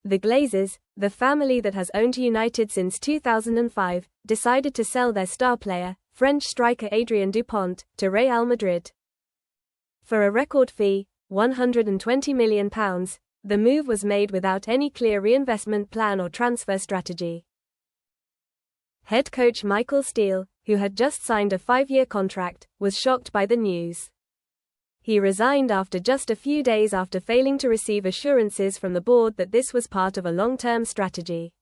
The Glazers, the family that has owned United since 2005, decided to sell their star player, French striker Adrien Dupont, to Real Madrid. For a record fee, £120 million, the move was made without any clear reinvestment plan or transfer strategy. Head coach Michael Steele, who had just signed a 5-year contract, was shocked by the news. He resigned after just a few days after failing to receive assurances from the board that this was part of a long-term strategy.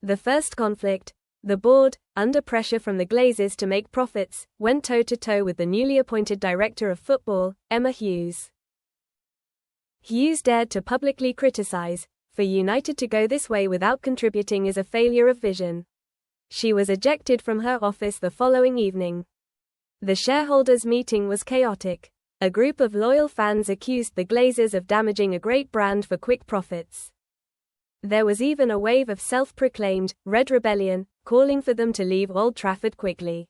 The first conflict, the board, under pressure from the Glazers to make profits, went toe-to-toe with the newly appointed director of football, Emma Hughes. Hughes dared to publicly criticize, for United to go this way without contributing is a failure of vision. She was ejected from her office the following evening. The shareholders' meeting was chaotic. A group of loyal fans accused the Glazers of damaging a great brand for quick profits. There was even a wave of self-proclaimed Red Rebellion, calling for them to leave Old Trafford quickly.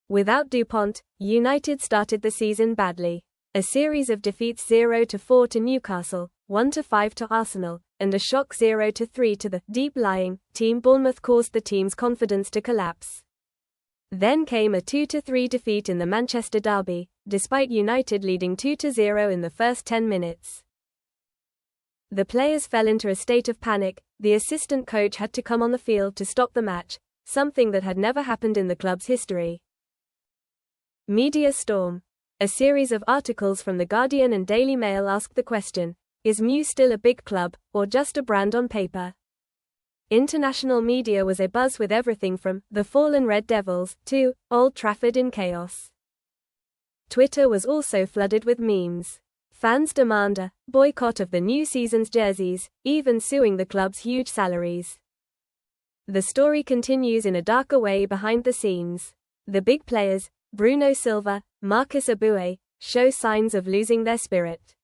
Without Dupont, United started the season badly. A series of defeats 0-4 to Newcastle, 1-5 to Arsenal, and a shock 0-3 to the deep-lying team Bournemouth caused the team's confidence to collapse. Then came a 2-3 defeat in the Manchester derby, despite United leading 2-0 in the first 10 minutes. The players fell into a state of panic. The assistant coach had to come on the field to stop the match, something that had never happened in the club's history. Media storm. A series of articles from The Guardian and Daily Mail asked the question, is MU still a big club, or just a brand on paper? International media was abuzz with everything from the fallen Red Devils to Old Trafford in chaos. Twitter was also flooded with memes. Fans demand a boycott of the new season's jerseys, even suing the club's huge salaries. The story continues in a darker way behind the scenes. The big players, Bruno Silva, Marcus Aboué, show signs of losing their spirit.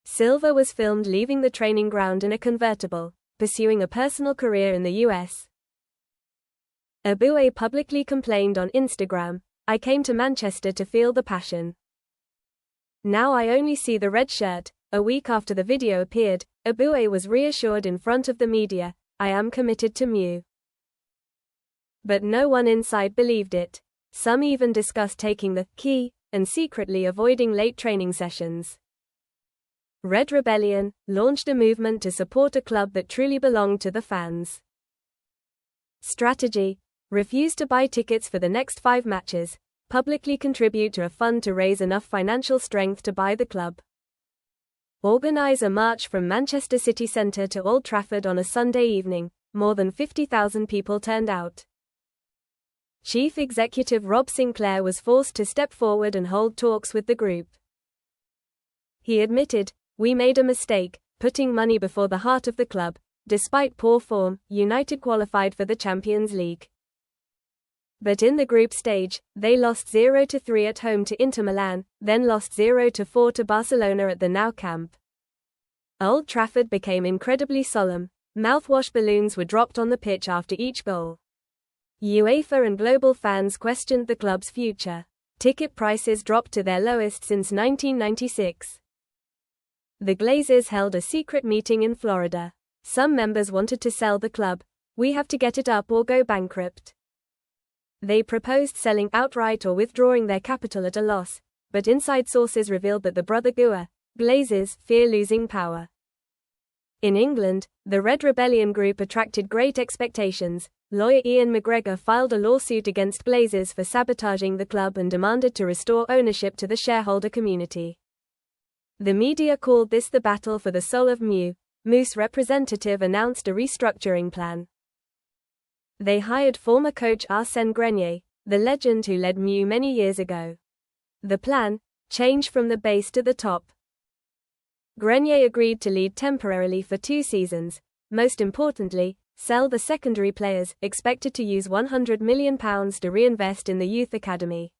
Silva was filmed leaving the training ground in a convertible, pursuing a personal career in the US. Aboué publicly complained on Instagram, "I came to Manchester to feel the passion. Now I only see the red shirt." A week after the video appeared, Aboué was reassured in front of the media, "I am committed to MU." But no one inside believed it. Some even discussed taking the key and secretly avoiding late training sessions. Red Rebellion launched a movement to support a club that truly belonged to the fans. Strategy: refuse to buy tickets for the next 5 matches, publicly contribute to a fund to raise enough financial strength to buy the club. Organize a march from Manchester city centre to Old Trafford on a Sunday evening. More than 50,000 people turned out. Chief Executive Rob Sinclair was forced to step forward and hold talks with the group. He admitted, "We made a mistake, putting money before the heart of the club. Despite poor form, United qualified for the Champions League. But in the group stage, they lost 0-3 at home to Inter Milan, then lost 0-4 to Barcelona at the Nou Camp. Old Trafford became incredibly solemn. Mouthwash balloons were dropped on the pitch after each goal. UEFA and global fans questioned the club's future. Ticket prices dropped to their lowest since 1996. The Glazers held a secret meeting in Florida. Some members wanted to sell the club. "We have to get it up or go bankrupt." They proposed selling outright or withdrawing their capital at a loss, but inside sources revealed that the brother Glazers fear losing power. In England, the Red Rebellion group attracted great expectations. Lawyer Ian McGregor filed a lawsuit against Glazers for sabotaging the club and demanded to restore ownership to the shareholder community. The media called this the battle for the soul of MU. MU's representative announced a restructuring plan. They hired former coach Arsène Grenier, the legend who led MU many years ago. The plan: change from the base to the top. Grenier agreed to lead temporarily for 2 seasons. Most importantly, sell the secondary players, expected to use £100 million to reinvest in the youth academy.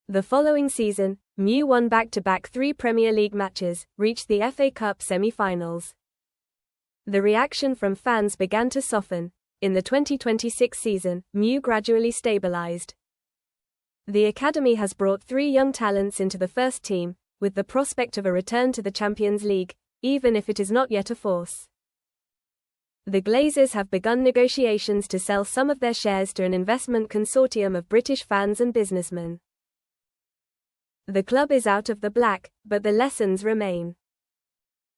The following season, MU won back-to-back 3 Premier League matches, reached the FA Cup semi-finals. The reaction from fans began to soften. In the 2026 season, MU gradually stabilized. The academy has brought 3 young talents into the first team, with the prospect of a return to the Champions League. even if it is not yet a force. The Glazers have begun negotiations to sell some of their shares to an investment consortium of British fans and businessmen. The club is out of the black, but the lessons remain.